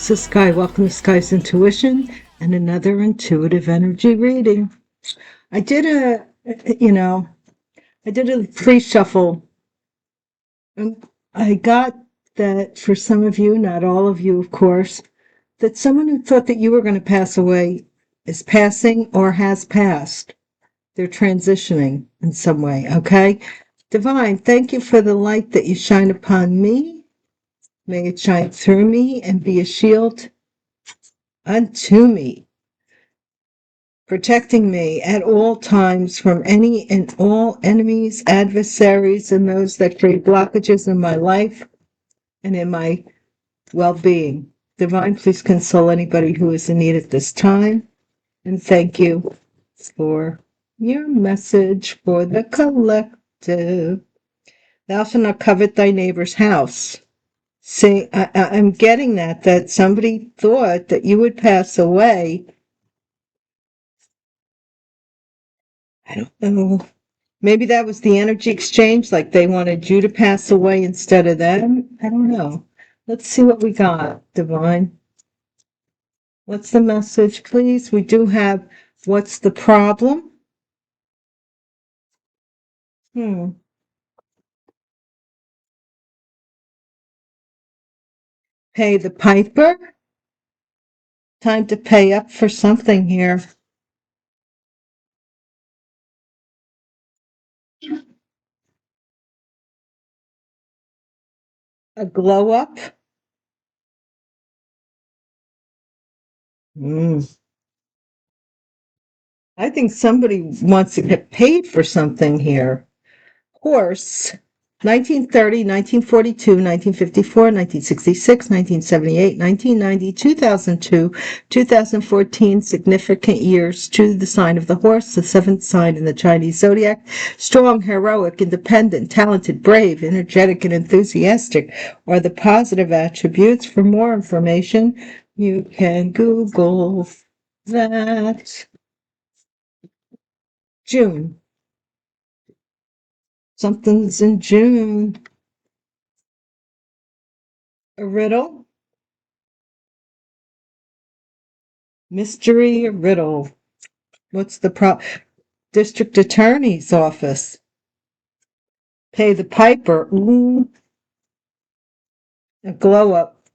this is Sky. Welcome to Sky's Intuition and another intuitive energy reading. I did a pre-shuffle, and I got that for some of you, not all of you, of course, that someone who thought that you were going to pass away is passing or has passed. They're transitioning in some way, okay? Divine, thank you for the light that you shine upon me. May it shine through me and be a shield unto me, protecting me at all times from any and all enemies, adversaries, and those that create blockages in my life and in my well-being. Divine, please console anybody who is in need at this time. And thank you for your message for the collective. Thou shalt not covet thy neighbor's house. See, I'm getting that somebody thought that you would pass away. I don't know. Maybe that was the energy exchange, like they wanted you to pass away instead of them. I don't know. Let's see what we got, Divine. What's the message, please? We do have, what's the problem? Pay the piper? Time to pay up for something here. A glow up? I think somebody wants to get paid for something here. Horse. 1930, 1942, 1954, 1966, 1978, 1990, 2002, 2014, significant years to the sign of the horse, the seventh sign in the Chinese zodiac. Strong, heroic, independent, talented, brave, energetic, and enthusiastic are the positive attributes. For more information, you can Google that. June. Something's in June. A riddle? Mystery riddle. What's the district attorney's office? Pay the piper. Ooh. A glow up.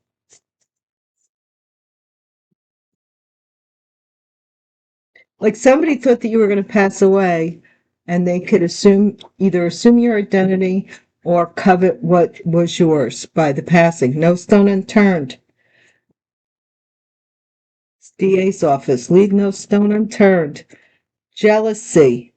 Like somebody thought that you were going to pass away, and they could either assume your identity or covet what was yours by the passing. No stone unturned. DA's office. Leave no stone unturned. Jealousy.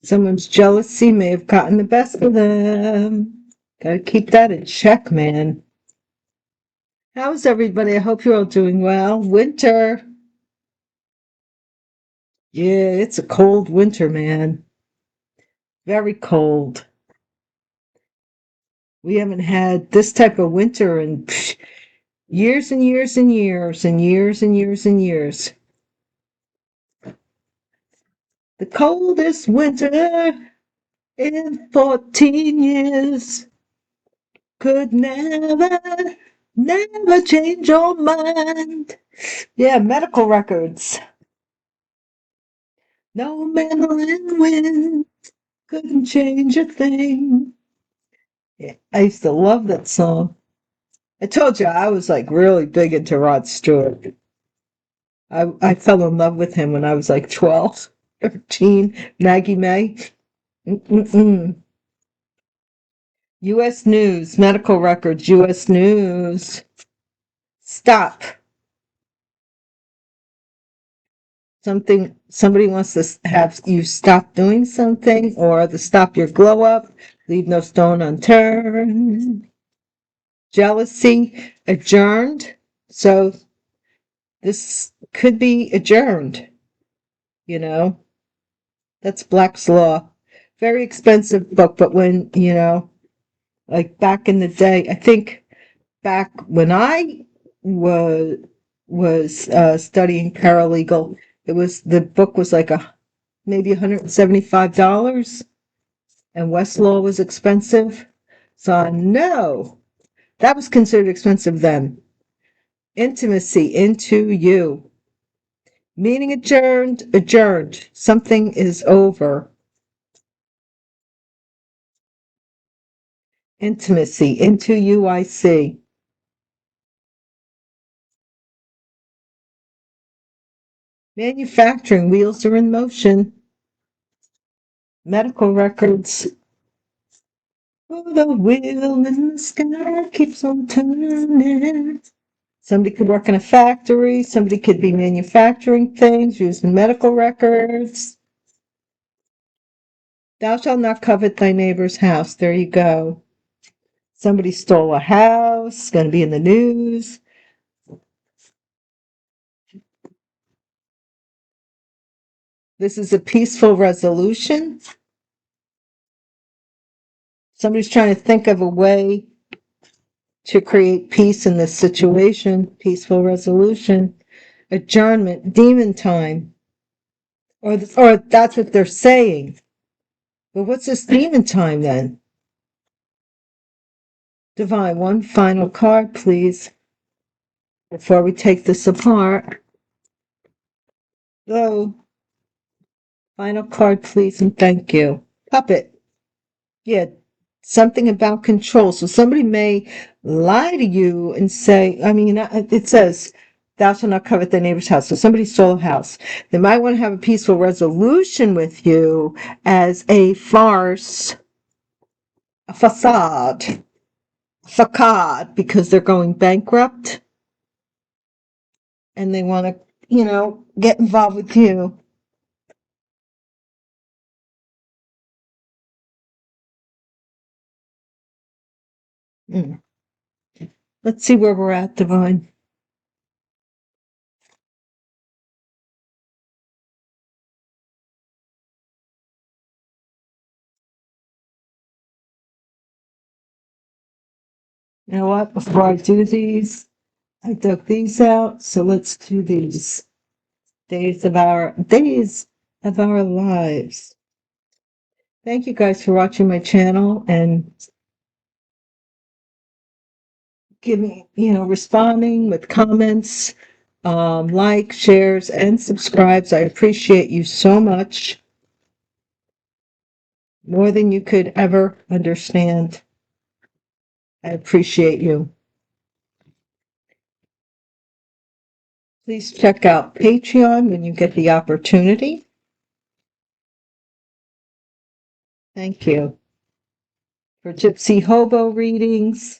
Someone's jealousy may have gotten the best of them. Gotta keep that in check, man. How's everybody? I hope you're all doing well. Winter. Yeah, it's a cold winter, man. Very cold. We haven't had this type of winter in years and years and years and years and years and years. The coldest winter in 14 years could never change your mind. Yeah, medical records. No meddling wind couldn't change a thing. Yeah, I used to love that song. I told you I was like really big into Rod Stewart. I fell in love with him when I was like 12, 13. Maggie May. U.S. News, medical records, U.S. News. Stop. Somebody wants to have you stop doing something, or the stop your glow up, leave no stone unturned. Jealousy, adjourned. So this could be adjourned, That's Black's Law. Very expensive book, but when, like back in the day, I think back when I was studying paralegal, the book was like maybe $175, and Westlaw was expensive. So I know That was considered expensive then. Intimacy, into you. Meeting adjourned, adjourned. Something is over. Intimacy, into you I see. Manufacturing, wheels are in motion. Medical records. Oh, the wheel in the sky keeps on turning. Somebody could work in a factory. Somebody could be manufacturing things, using medical records. Thou shalt not covet thy neighbor's house. There you go. Somebody stole a house, going to be in the news. This is a peaceful resolution. Somebody's trying to think of a way to create peace in this situation. Peaceful resolution. Adjournment, demon time. Or that's what they're saying. But what's this demon time then? Divine, one final card, please, before we take this apart. So, final card, please, and thank you. Puppet. Yeah, something about control. So somebody may lie to you and say, it says, thou shalt not covet thy neighbor's house. So somebody stole a house. They might want to have a peaceful resolution with you as a farce, a facade, because they're going bankrupt and they want to, get involved with you. Let's see where we're at, Divine. You know what? Before I do these, I dug these out, so let's do these. Days of our lives. Thank you guys for watching my channel and giving, responding with comments, like, shares, and subscribes. I appreciate you so much. More than you could ever understand. I appreciate you. Please check out Patreon when you get the opportunity. Thank you. For Gypsy Hobo readings.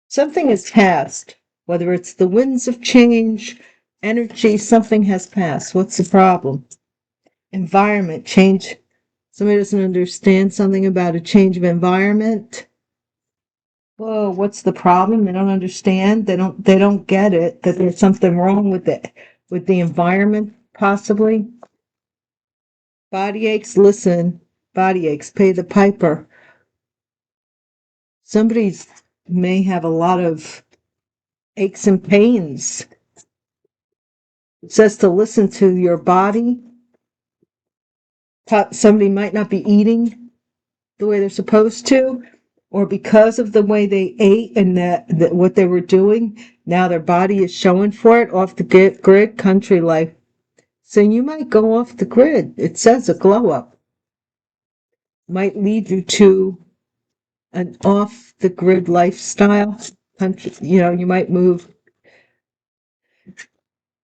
Something has passed, whether it's the winds of change, energy, something has passed. What's the problem? Environment change. Somebody doesn't understand something about a change of environment. Whoa, what's the problem? They don't understand. They don't get it, that there's something wrong with the environment, possibly. Body aches, listen. Body aches, pay the piper. Somebody may have a lot of aches and pains. It says to listen to your body. Somebody might not be eating the way they're supposed to, or because of the way they ate and that what they were doing, now their body is showing for it. Off the grid, country life. So you might go off the grid. It says a glow up might lead you to an off the grid lifestyle. You might move.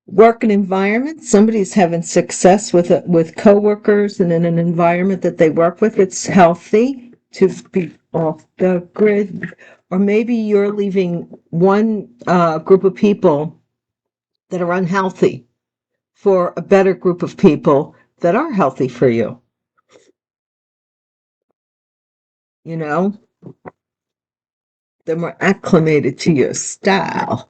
Work an environment. Somebody's having success with coworkers and in an environment that they work with. It's healthy to be off the grid. Or maybe you're leaving one group of people that are unhealthy for a better group of people that are healthy for you. They're more acclimated to your style.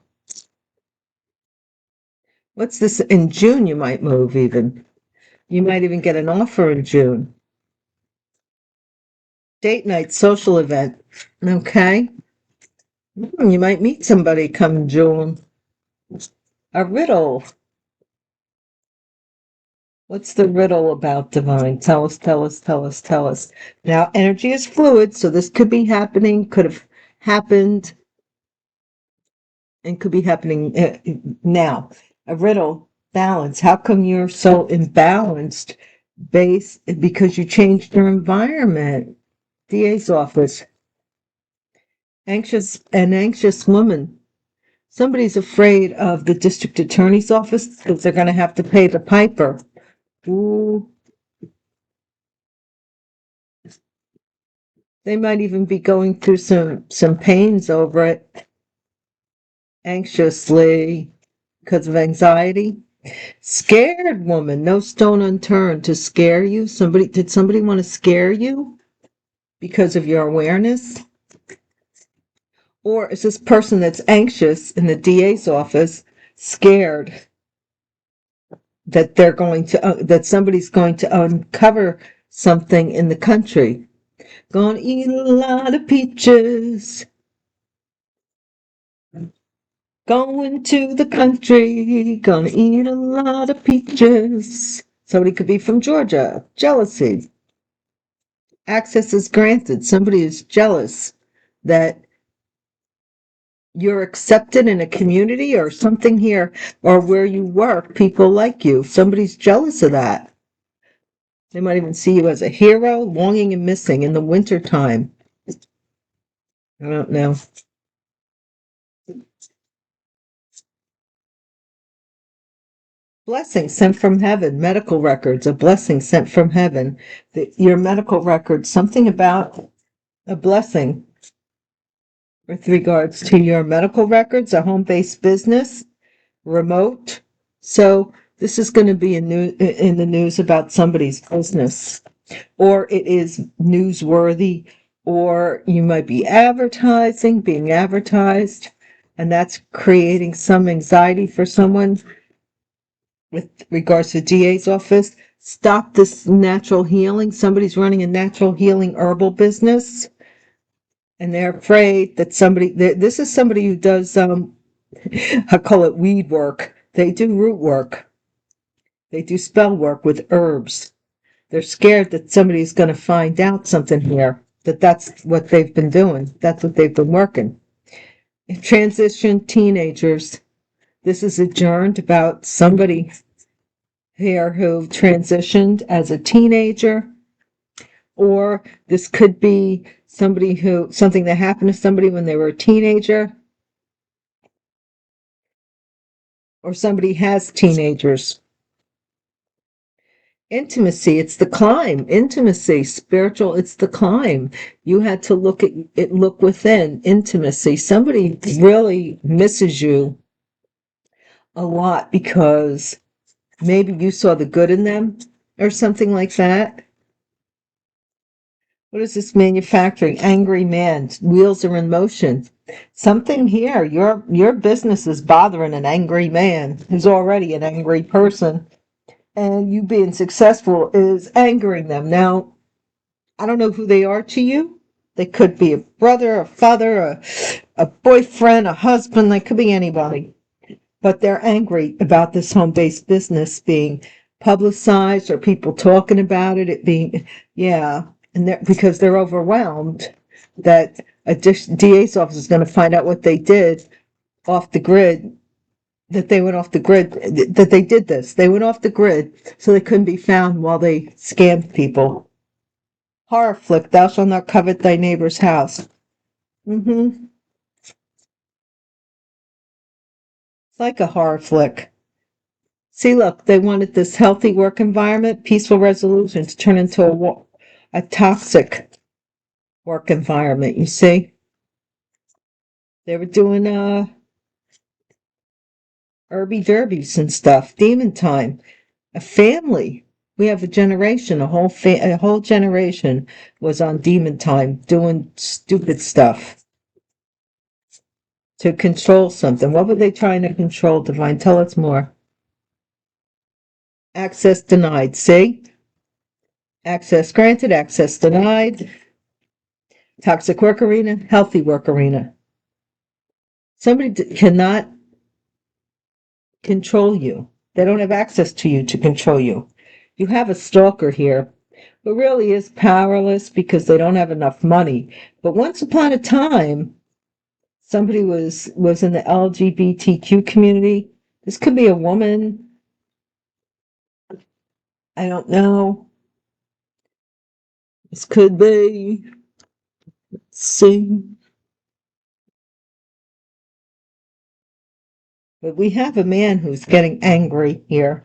What's this? In June, you might move even. You might even get an offer in June. Date night, social event. Okay. You might meet somebody come June. A riddle. What's the riddle about, divine? Tell us, tell us, tell us, tell us. Now, energy is fluid, so this could be happening, could have happened, and could be happening now. A riddle, balance. How come you're so imbalanced because you changed your environment? DA's office. An anxious woman. Somebody's afraid of the district attorney's office because they're going to have to pay the piper. Ooh. They might even be going through some pains over it. Anxiously because of anxiety. Scared woman, no stone unturned to scare you. Did somebody want to scare you because of your awareness? Or is this person that's anxious in the DA's office scared that that somebody's going to uncover something in the country? Gonna eat a lot of peaches. Going to the country, gonna eat a lot of peaches. Somebody could be from Georgia. Jealousy. Access is granted. Somebody is jealous that you're accepted in a community or something here, or where you work, people like you. Somebody's jealous of that. They might even see you as a hero, longing and missing in the wintertime. I don't know. Blessing sent from heaven, medical records, a blessing sent from heaven. Your medical records, something about a blessing with regards to your medical records, a home-based business, remote. So this is going to be in the news about somebody's business, or it is newsworthy, or you might be being advertised, and that's creating some anxiety for someone. With regards to DA's office, stop this natural healing. Somebody's running a natural healing herbal business, and they're afraid that this is somebody who does, I call it weed work. They do root work. They do spell work with herbs. They're scared that somebody's going to find out something here, that's what they've been doing. That's what they've been working. Transition teenagers. This is adjourned about somebody here who transitioned as a teenager, or this could be something that happened to somebody when they were a teenager, or somebody has teenagers. Intimacy, it's the climb. Intimacy, spiritual, it's the climb. You had to look within. Intimacy. Somebody really misses you a lot because maybe you saw the good in them or something like that. What is this manufacturing? Angry man. Wheels are in motion. Something here. Your business is bothering an angry man who's already an angry person. And you being successful is angering them. Now, I don't know who they are to you. They could be a brother, a father, a boyfriend, a husband. They could be anybody. But they're angry about this home-based business being publicized or people talking about it being, yeah. And because they're overwhelmed that a DA's office is going to find out what they did off the grid, that they went off the grid, that they did this. They went off the grid so they couldn't be found while they scammed people. Horror flick, thou shalt not covet thy neighbor's house. It's like a horror flick. See, look, they wanted this healthy work environment, peaceful resolution to turn into a toxic work environment, you see? They were doing herby derbies and stuff, demon time, a family. We have a generation, a whole generation was on demon time doing stupid stuff to control something. What were they trying to control, Divine? Tell us more. Access denied, see? Access granted, access denied. Toxic work arena, healthy work arena. Somebody cannot control you. They don't have access to you to control you. You have a stalker here who really is powerless because they don't have enough money. But once upon a time, somebody was in the LGBTQ community. This could be a woman. I don't know. This could be. Let's see. But we have a man who's getting angry here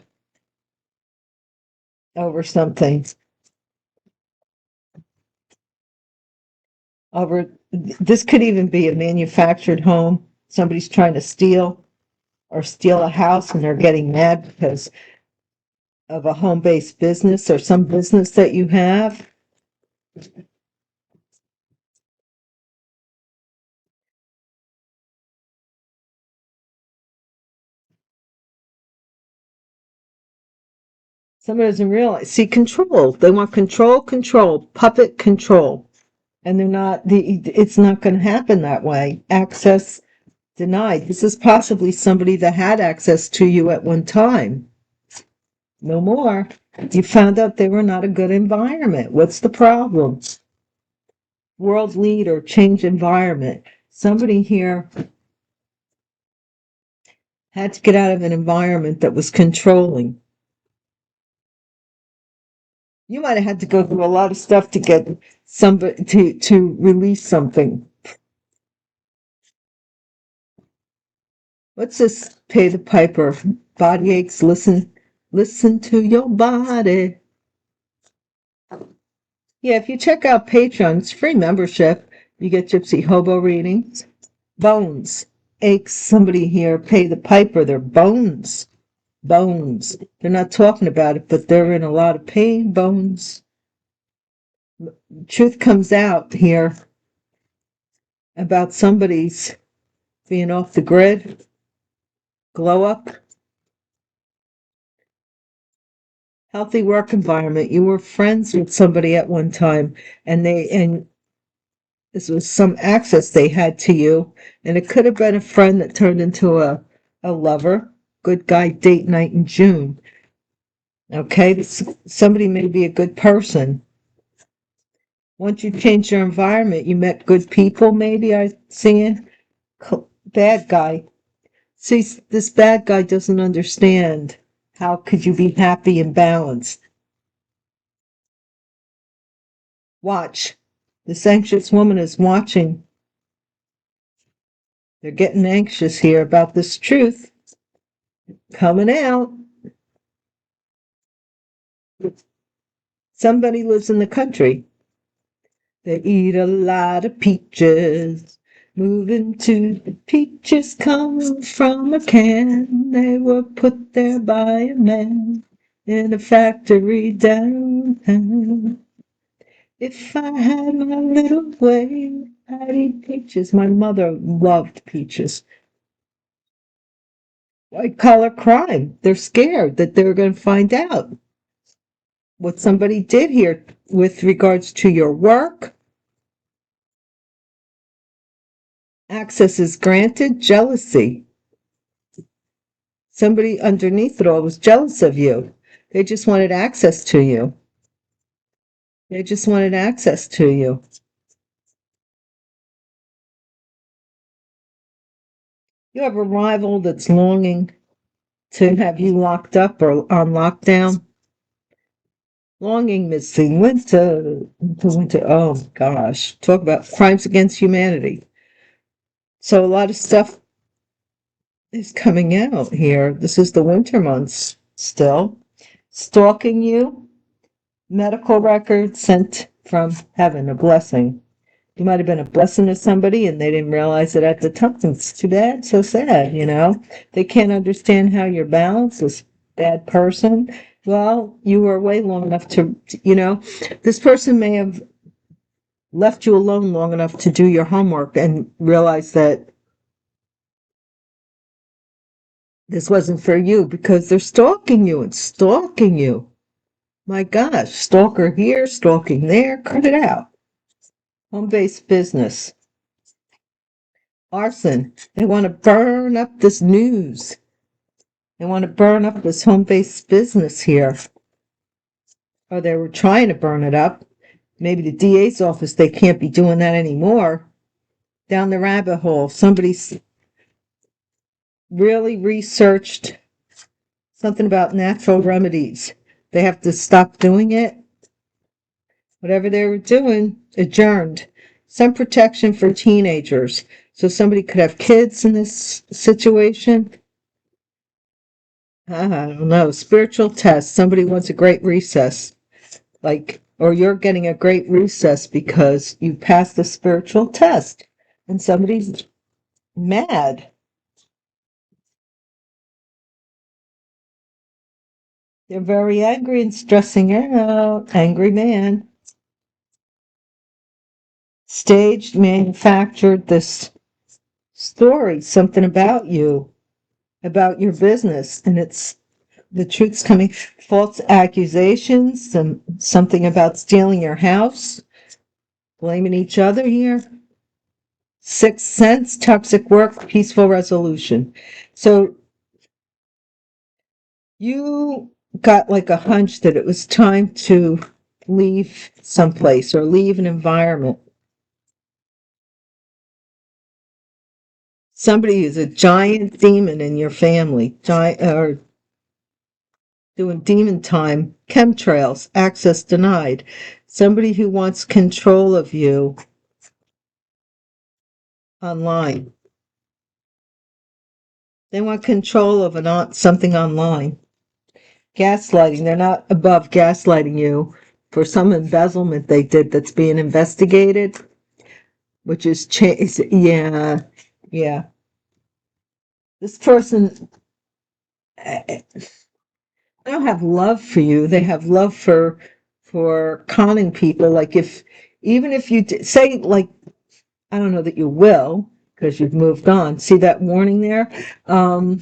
over something. This could even be a manufactured home. Somebody's trying to steal a house and they're getting mad because of a home-based business or some business that you have. Somebody doesn't realize. See, control. They want control, puppet control. And it's not going to happen that way. Access denied. This is possibly somebody that had access to you at one time. No more. You found out they were not a good environment. What's the problem? World leader, change environment. Somebody here had to get out of an environment that was controlling. You might have had to go through a lot of stuff to get somebody to release something. What's this? Pay the piper. Body aches. Listen to your body. Yeah, if you check out Patreon, it's free membership. You get Gypsy Hobo readings. Bones. Aches. Somebody here. Pay the piper. Their bones. Bones. They're not talking about it, but they're in a lot of pain. Bones. Truth comes out here about somebody's being off the grid. Glow up. Healthy work environment. You were friends with somebody at one time, and this was some access they had to you, and it could have been a friend that turned into a lover. Good guy, date night in June. Okay, somebody may be a good person. Once you change your environment, you met good people, maybe. I'm seeing bad guy. See, this bad guy doesn't understand. How could you be happy and balanced? Watch. This anxious woman is watching. They're getting anxious here about this truth coming out. Somebody lives in the country. They eat a lot of peaches. Moving to the peaches come from a can. They were put there by a man in a factory downtown. If I had my little way, I'd eat peaches. My mother loved peaches. White collar crime. They're scared that they're going to find out what somebody did here with regards to your work. Access is granted. Jealousy. Somebody underneath it all was jealous of you. They just wanted access to you. They just wanted access to you. You have a rival that's longing to have you locked up or on lockdown. Longing, missing winter. Oh gosh, talk about crimes against humanity. So a lot of stuff is coming out here. This is the winter months still. Stalking you. Medical records sent from heaven, a blessing. You might have been a blessing to somebody and they didn't realize it at the time. It's too bad, so sad, They can't understand how you're balanced, this bad person. Well, you were away long enough to, this person may have left you alone long enough to do your homework and realize that this wasn't for you because they're stalking you and stalking you. My gosh, stalker here, stalking there, cut it out. Home-based business. Arson. They want to burn up this news. They want to burn up this home-based business here. or they were trying to burn it up. Maybe the DA's office, they can't be doing that anymore. Down the rabbit hole, somebody's really researched something about natural remedies. They have to stop doing it. Whatever they were doing, adjourned. Some protection for teenagers. So somebody could have kids in this situation. I don't know. Spiritual test. Somebody wants a great recess. Or you're getting a great recess because you passed the spiritual test. And somebody's mad. They're very angry and stressing out. Angry man. Staged, manufactured this story, something about you, about your business, and the truth's coming. False accusations, something about stealing your house, blaming each other here. Sixth sense, toxic work, peaceful resolution. So you got like a hunch that it was time to leave someplace or leave an environment. Somebody is a giant demon in your family, or doing demon time, chemtrails, access denied. Somebody who wants control of you online. They want control of something online. Gaslighting. They're not above gaslighting you for some embezzlement they did that's being investigated, which is yeah. This person, I don't have love for you. They have love for conning people. Like even if you say, like, I don't know that you will because you've moved on. See that warning there? But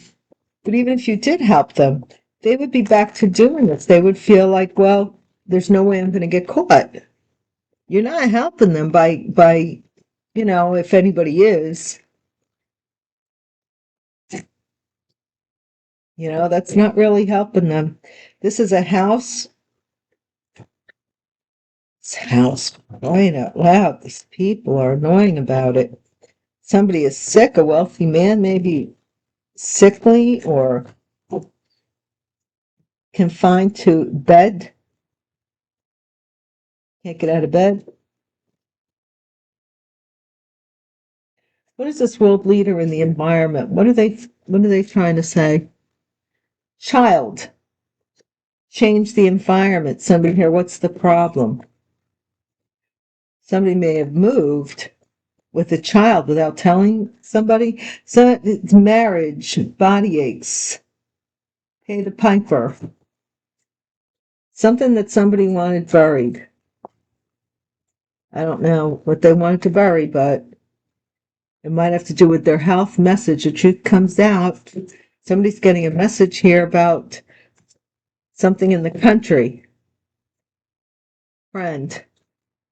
even if you did help them, they would be back to doing this. They would feel like, well, there's no way I'm going to get caught. You're not helping them by, if anybody is, that's not really helping them. This is a house. This house, crying out loud. These people are annoying about it. Somebody is sick, a wealthy man, maybe sickly or confined to bed. Can't get out of bed. What is this world leader in the environment? What are they trying to say? Child. Change the environment. Somebody here, what's the problem? Somebody may have moved with a child without telling somebody. So it's marriage, body aches. Pay the piper. Something that somebody wanted buried. I don't know what they wanted to bury, but it might have to do with their health message. The truth comes out. Somebody's getting a message here about something in the country. Friend.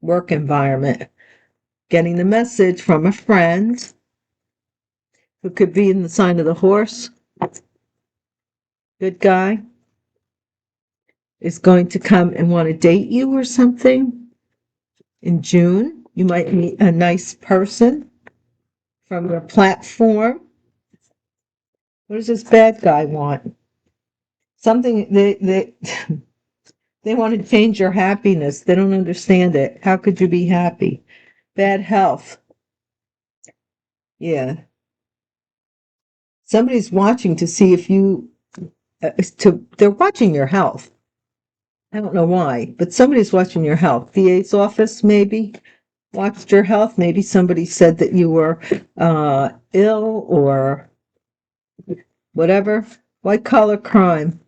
Work environment. Getting the message from a friend who could be in the sign of the horse. Good guy. Is going to come and want to date you or something. In June, you might meet a nice person from your platform. What does this bad guy want? Something they want to change your happiness. They don't understand it. How could you be happy? Bad health. Yeah. Somebody's watching to see if you they're watching your health. I don't know why, but somebody's watching your health. VA's office maybe watched your health. Maybe somebody said that you were ill or whatever. White collar crime.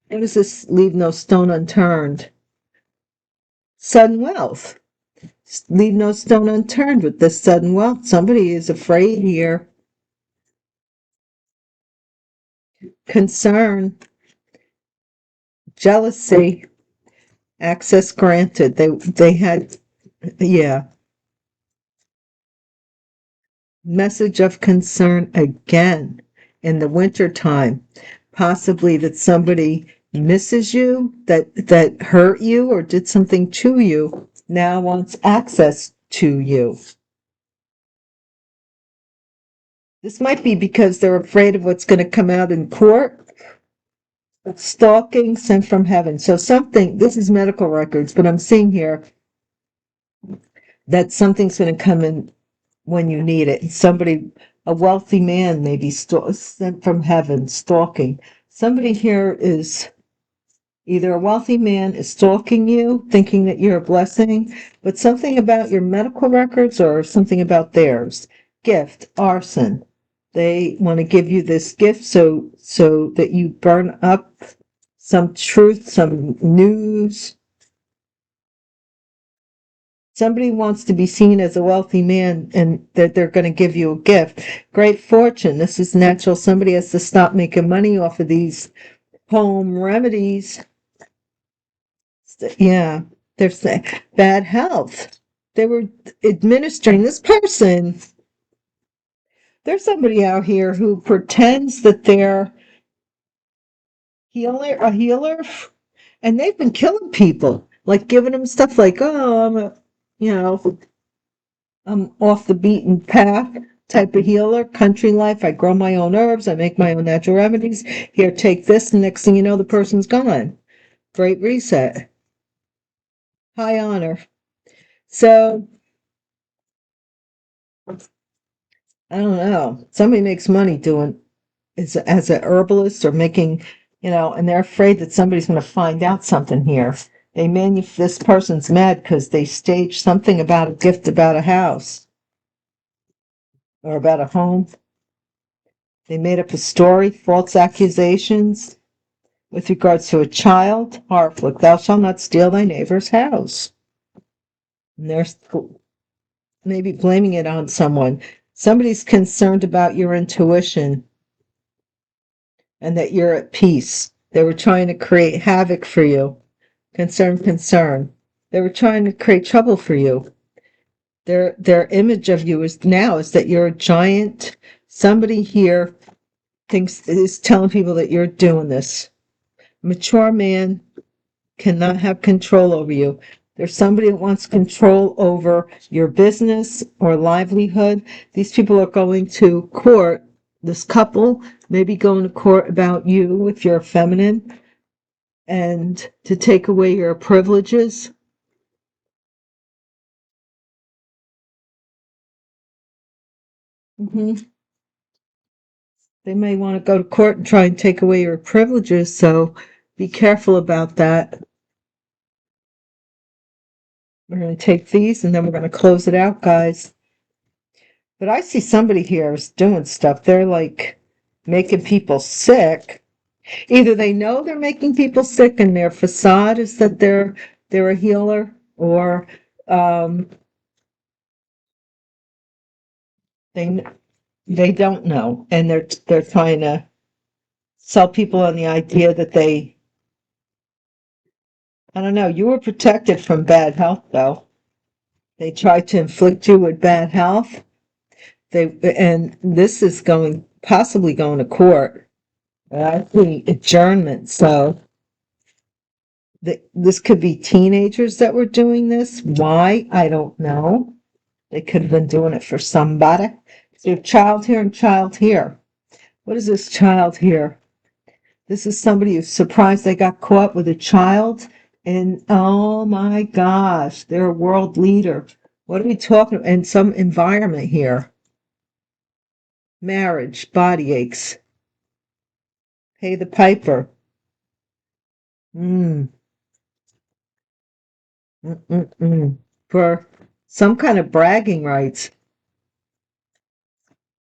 What does this leave no stone unturned? Sudden wealth. Leave no stone unturned with this sudden wealth. Somebody is afraid here. Concern. Jealousy. Access granted. They had, yeah. Message of concern again in the winter time. Possibly that somebody misses you, that hurt you or did something to you, now wants access to you. This might be because they're afraid of what's going to come out in court. Stalking sent from heaven. So something, this is medical records, but I'm seeing here that something's going to come in when you need it. Somebody, a wealthy man, maybe sent from heaven, stalking. Somebody here is either a wealthy man is stalking you, thinking that you're a blessing, but something about your medical records or something about theirs. Gift, arson. They want to give you this gift so that you burn up some truth, some news. Somebody wants to be seen as a wealthy man and that they're going to give you a gift. Great fortune. This is natural. Somebody has to stop making money off of these home remedies. Yeah, there's bad health. They were administering this person. There's somebody out here who pretends that they're a healer, and they've been killing people, like giving them stuff like, oh, I'm off the beaten path type of healer, country life. I grow my own herbs. I make my own natural remedies. Here, take this. And next thing you know, the person's gone. Great reset. High honor. So, I don't know. Somebody makes money doing as a herbalist or making, and they're afraid that somebody's going to find out something here. This person's mad because they staged something about a gift about a house or about a home. They made up a story, false accusations with regards to a child. Horrific. Thou shalt not steal thy neighbor's house. And they're maybe blaming it on someone. Somebody's concerned about your intuition and that you're at peace. They were trying to create havoc for you. Concern. They were trying to create trouble for you. Their image of you is that you're a giant. Somebody here is telling people that you're doing this. Mature man cannot have control over you. There's somebody that wants control over your business or livelihood. These people are going to court. This couple may be going to court about you if you're feminine and to take away your privileges. They may want to go to court and try and take away your privileges, so be careful about that. We're going to take these and then we're going to close it out, guys. But I see somebody here is doing stuff. They're like making people sick. Either they know they're making people sick and their facade is that they're a healer, or they don't know, and they're trying to sell people on the idea that I don't know. You were protected from bad health, though. They tried to inflict you with bad health. And this is possibly going to court. I see adjournment. So this could be teenagers that were doing this. Why? I don't know. They could have been doing it for somebody. So you have child here and child here. What is this child here? This is somebody who's surprised they got caught with a child. And oh my gosh, they're a world leader. What are we talking about? In some environment here. Marriage, body aches. Pay the piper. For some kind of bragging rights.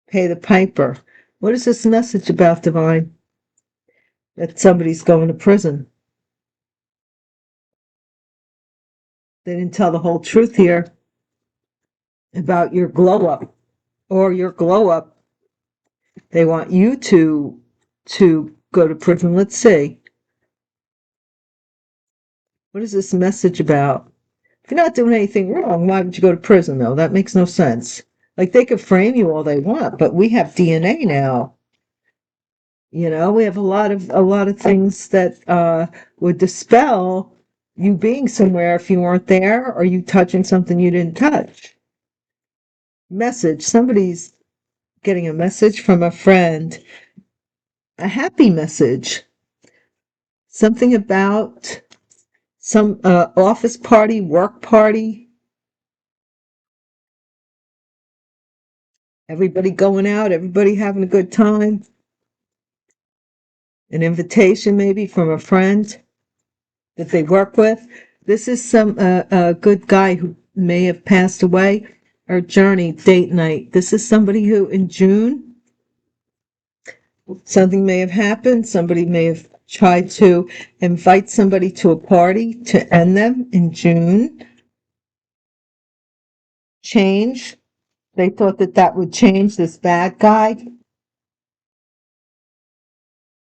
Pay the piper. What is this message about, Divine? That somebody's going to prison. They didn't tell the whole truth here about your glow up or your glow up. They want you to go to prison. Let's see. What is this message about? If you're not doing anything wrong, why would you go to prison, though? That makes no sense. Like, they could frame you all they want, but we have DNA now. You know, we have a lot of things that would dispel you being somewhere if you weren't there, or you touching something you didn't touch. Message. Somebody's getting a message from a friend. A happy message. Something about some office party, work party. Everybody going out, everybody having a good time. An invitation maybe from a friend that they work with. This is some a good guy who may have passed away, or journey date night. This is somebody who in June something may have happened. Somebody may have tried to invite somebody to a party to end them in June. Change. They thought that that would change this bad guy.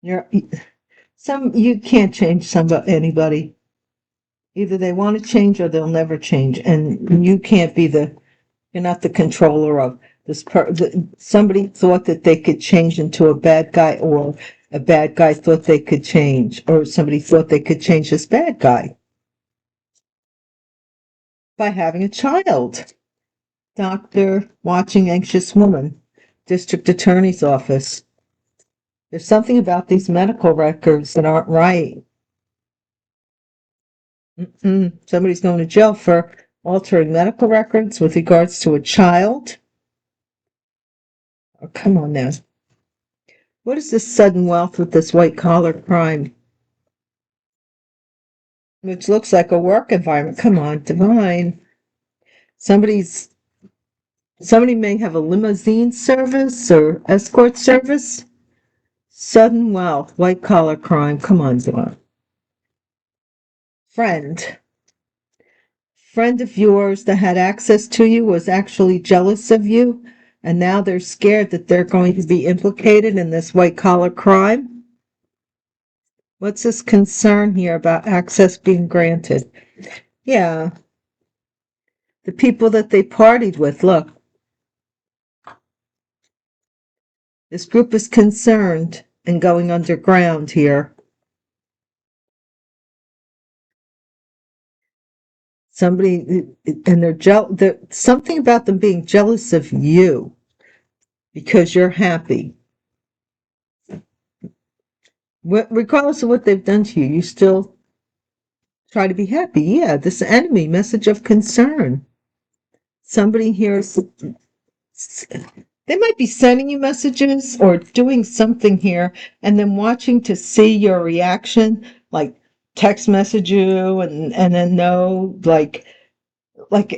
You're you can't change anybody. Either they want to change or they'll never change, and you can't be you're not the controller of this. Somebody thought that they could change into a bad guy, or a bad guy thought they could change, or somebody thought they could change this bad guy by having a child. Doctor watching anxious woman, district attorney's office. There's something about these medical records that aren't right. Somebody's going to jail for altering medical records with regards to a child. Oh, come on now. What is this sudden wealth with this white collar crime? Which looks like a work environment. Come on, divine. Somebody may have a limousine service or escort service. Sudden wealth, white collar crime. Come on, divine. Friend of yours that had access to you was actually jealous of you, and now they're scared that they're going to be implicated in this white collar crime. What's this concern here about access being granted? Yeah, the people that they partied with. Look, this group is concerned and going underground here. Somebody, and they're something about them being jealous of you because you're happy. Regardless of what they've done to you, you still try to be happy. Yeah, this enemy, message of concern. Somebody here, they might be sending you messages or doing something here and then watching to see your reaction, like text message you and then know,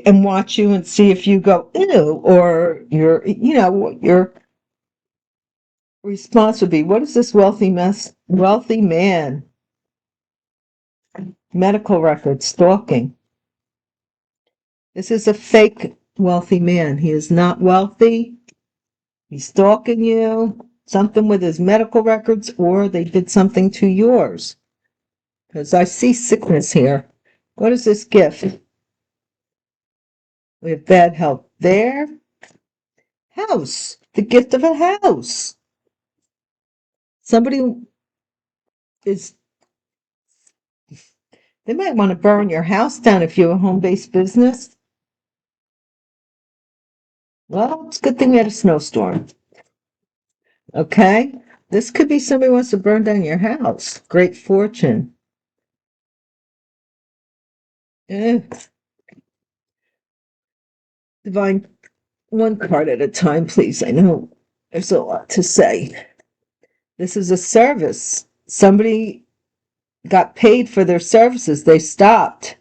and watch you and see if you go ew, or your response would be, what is this wealthy man? Medical record stalking. This is a fake wealthy man. He is not wealthy. He's stalking you. Something with his medical records, or they did something to yours. Because I see sickness here. What is this gift? We have bad health there. House. The gift of a house. Somebody is, they might want to burn your house down if you have a home-based business. Well, it's a good thing we had a snowstorm. Okay? This could be somebody wants to burn down your house. Great fortune. Divine, one card at a time, please. I know there's a lot to say. This is a service. Somebody got paid for their services. They stopped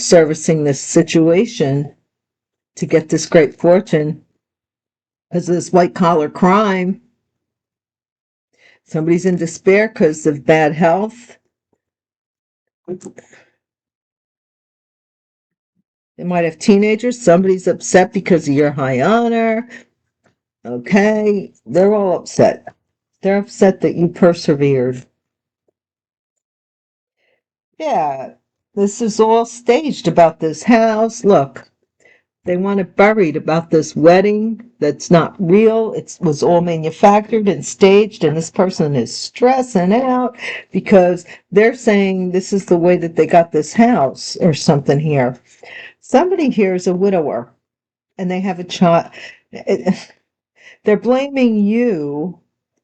servicing this situation to get this great fortune because of this white collar crime. Somebody's in despair because of bad health. They might have teenagers. Somebody's upset because of your high honor. Okay, they're all upset. They're upset that you persevered. Yeah, this is all staged about this house. Look, They want it buried about this wedding that's not real. It was all manufactured and staged, and this person is stressing out because they're saying this is the way that they got this house or something here. Somebody here is a widower, and they have a child. They're blaming you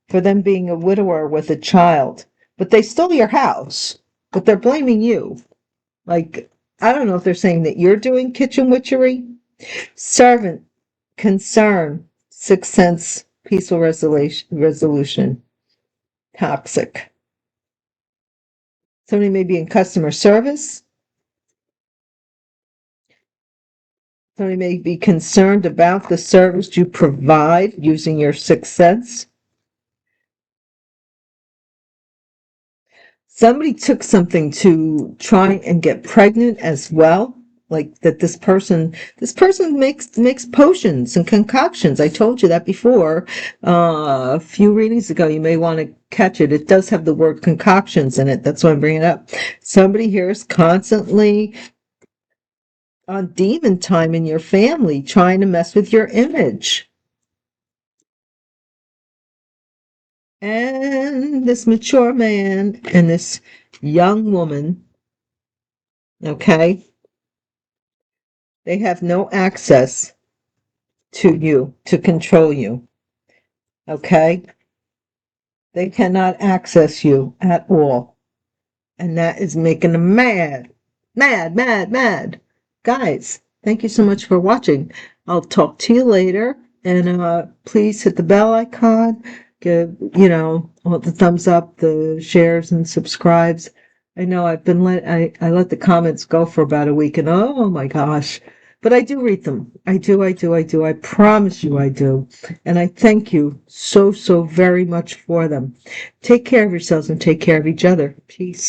for them being a widower with a child, but they stole your house, but they're blaming you. Like, I don't know if they're saying that you're doing kitchen witchery. Servant, concern, sixth sense, peaceful resolution, toxic. Somebody may be in customer service. Somebody may be concerned about the service you provide using your sixth sense. Somebody took something to try and get pregnant as well. Like that this person makes potions and concoctions. I told you that before. A few readings ago, you may want to catch it. It does have the word concoctions in it. That's why I'm bringing it up. Somebody here is constantly on demon time in your family, trying to mess with your image. And this mature man and this young woman, okay, they have no access to you, to control you, okay? They cannot access you at all. And that is making them mad. Mad, mad, mad. Guys, thank you so much for watching. I'll talk to you later. And please hit the bell icon. Give, all the thumbs up, the shares and subscribes. I know I let the comments go for about a week and oh my gosh. But I do read them. I do. I promise you I do. And I thank you so, so very much for them. Take care of yourselves and take care of each other. Peace.